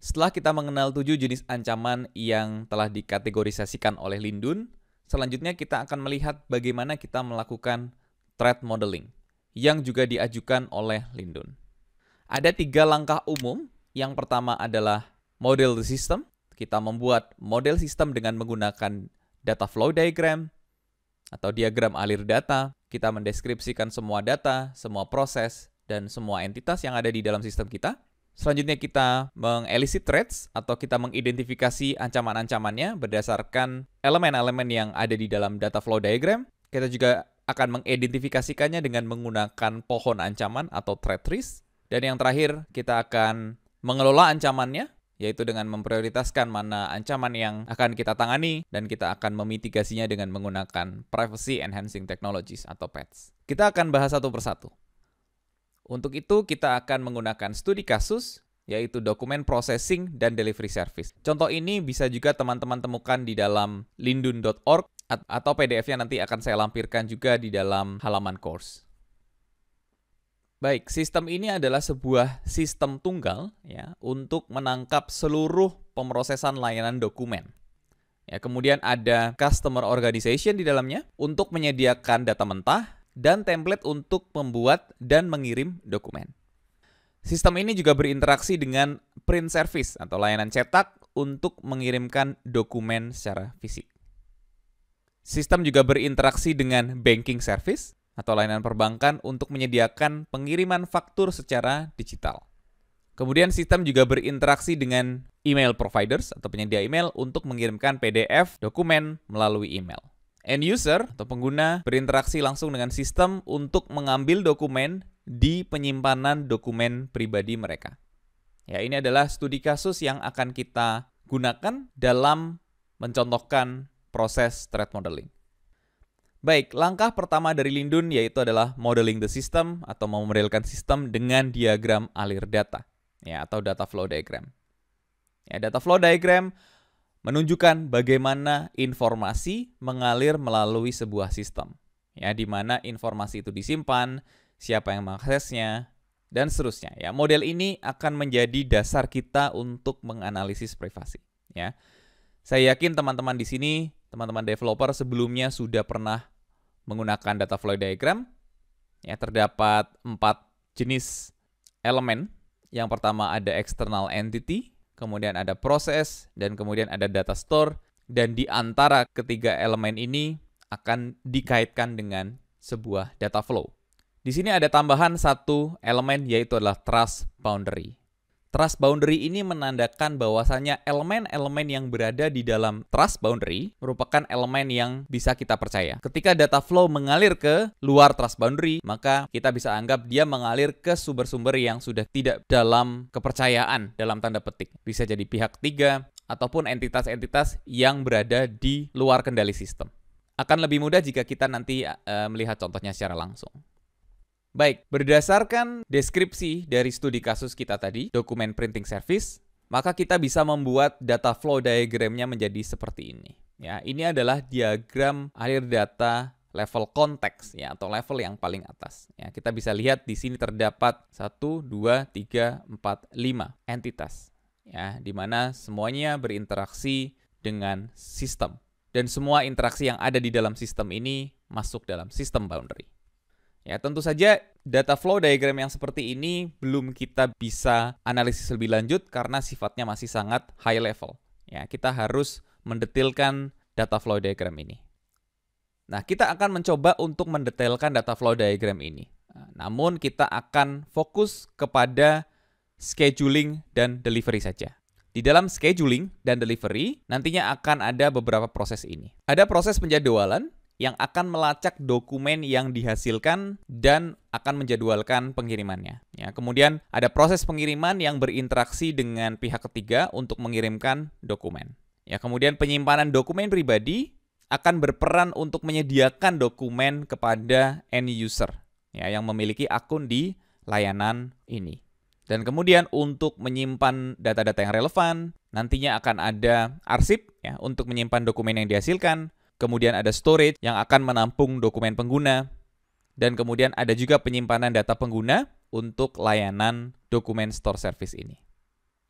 Setelah kita mengenal 7 jenis ancaman yang telah dikategorisasikan oleh Lindun, selanjutnya kita akan melihat bagaimana kita melakukan threat modeling yang juga diajukan oleh Lindun. Ada 3 langkah umum. Yang pertama adalah model the system. Kita membuat model sistem dengan menggunakan data flow diagram atau diagram alir data. Kita mendeskripsikan semua data, semua proses, dan semua entitas yang ada di dalam sistem kita. Selanjutnya kita mengelicit threats atau kita mengidentifikasi ancaman-ancamannya berdasarkan elemen-elemen yang ada di dalam data flow diagram. Kita juga akan mengidentifikasikannya dengan menggunakan pohon ancaman atau threat trees. Dan yang terakhir, kita akan mengelola ancamannya, yaitu dengan memprioritaskan mana ancaman yang akan kita tangani, dan kita akan memitigasinya dengan menggunakan Privacy Enhancing Technologies atau PETS. Kita akan bahas satu persatu. Untuk itu, kita akan menggunakan studi kasus, yaitu Document Processing dan Delivery Service. Contoh ini bisa juga teman-teman temukan di dalam lindun.org, atau PDF-nya nanti akan saya lampirkan juga di dalam halaman course. Baik, sistem ini adalah sebuah sistem tunggal ya untuk menangkap seluruh pemrosesan layanan dokumen. Ya, kemudian ada customer organization di dalamnya untuk menyediakan data mentah dan template untuk membuat dan mengirim dokumen. Sistem ini juga berinteraksi dengan print service atau layanan cetak untuk mengirimkan dokumen secara fisik. Sistem juga berinteraksi dengan banking service atau layanan perbankan untuk menyediakan pengiriman faktur secara digital. Kemudian sistem juga berinteraksi dengan email providers atau penyedia email untuk mengirimkan PDF dokumen melalui email. End user atau pengguna berinteraksi langsung dengan sistem untuk mengambil dokumen di penyimpanan dokumen pribadi mereka. Ya, ini adalah studi kasus yang akan kita gunakan dalam mencontohkan proses threat modeling. Baik, langkah pertama dari Lindun yaitu adalah modeling the system atau memodelkan sistem dengan diagram alir data, ya, atau data flow diagram. Ya, data flow diagram menunjukkan bagaimana informasi mengalir melalui sebuah sistem, ya, di mana informasi itu disimpan, siapa yang mengaksesnya, dan seterusnya. Ya, model ini akan menjadi dasar kita untuk menganalisis privasi. Ya, saya yakin teman-teman di sini, teman-teman developer sebelumnya sudah pernah menggunakan data flow diagram. Ya, terdapat 4 jenis elemen. Yang pertama ada external entity, kemudian ada proses, dan kemudian ada data store. Dan di antara ketiga elemen ini akan dikaitkan dengan sebuah data flow. Di sini ada tambahan satu elemen yaitu adalah trust boundary. Trust boundary ini menandakan bahwasannya elemen-elemen yang berada di dalam trust boundary merupakan elemen yang bisa kita percaya. Ketika data flow mengalir ke luar trust boundary, maka kita bisa anggap dia mengalir ke sumber-sumber yang sudah tidak dalam kepercayaan dalam tanda petik. Bisa jadi pihak ketiga ataupun entitas-entitas yang berada di luar kendali sistem. Akan lebih mudah jika kita nanti melihat contohnya secara langsung. Baik, berdasarkan deskripsi dari studi kasus kita tadi, dokumen printing service, maka kita bisa membuat data flow diagramnya menjadi seperti ini. Ya, ini adalah diagram alir data level konteks, ya, atau level yang paling atas. Ya, kita bisa lihat di sini terdapat 1, 2, 3, 4, 5 entitas, ya, di mana semuanya berinteraksi dengan sistem. Dan semua interaksi yang ada di dalam sistem ini masuk dalam sistem boundary. Ya, tentu saja data flow diagram yang seperti ini belum kita bisa analisis lebih lanjut karena sifatnya masih sangat high level. Ya, kita harus mendetilkan data flow diagram ini. Nah, kita akan mencoba untuk mendetailkan data flow diagram ini. Namun kita akan fokus kepada scheduling dan delivery saja. Di dalam scheduling dan delivery nantinya akan ada beberapa proses ini. Ada proses penjadwalan yang akan melacak dokumen yang dihasilkan dan akan menjadwalkan pengirimannya. Ya, kemudian ada proses pengiriman yang berinteraksi dengan pihak ketiga untuk mengirimkan dokumen. Ya, kemudian penyimpanan dokumen pribadi akan berperan untuk menyediakan dokumen kepada end user, ya, yang memiliki akun di layanan ini. Dan kemudian untuk menyimpan data-data yang relevan, nantinya akan ada arsip, ya, untuk menyimpan dokumen yang dihasilkan. Kemudian ada storage yang akan menampung dokumen pengguna. Dan kemudian ada juga penyimpanan data pengguna untuk layanan dokumen store service ini.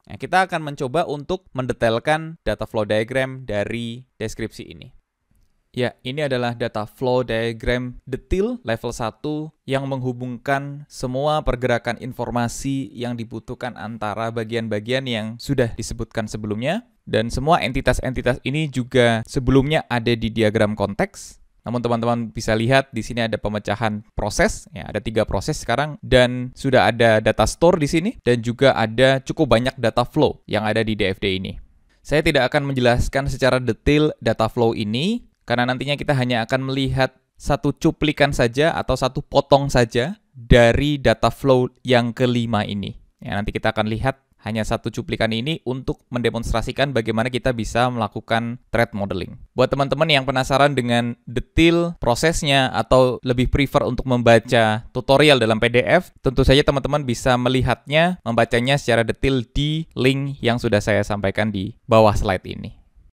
Nah, kita akan mencoba untuk mendetailkan data flow diagram dari deskripsi ini. Ya, ini adalah data flow diagram detail level 1 yang menghubungkan semua pergerakan informasi yang dibutuhkan antara bagian-bagian yang sudah disebutkan sebelumnya. Dan semua entitas-entitas ini juga sebelumnya ada di diagram konteks. Namun teman-teman bisa lihat di sini ada pemecahan proses, ya ada 3 proses sekarang, dan sudah ada data store di sini, dan juga ada cukup banyak data flow yang ada di DFD ini. Saya tidak akan menjelaskan secara detail data flow ini, karena nantinya kita hanya akan melihat satu cuplikan saja atau satu potong saja dari data flow yang kelima ini. Ya, nanti kita akan lihat hanya satu cuplikan ini untuk mendemonstrasikan bagaimana kita bisa melakukan thread modeling. Buat teman-teman yang penasaran dengan detail prosesnya atau lebih prefer untuk membaca tutorial dalam PDF, tentu saja teman-teman bisa melihatnya, membacanya secara detail di link yang sudah saya sampaikan di bawah slide ini.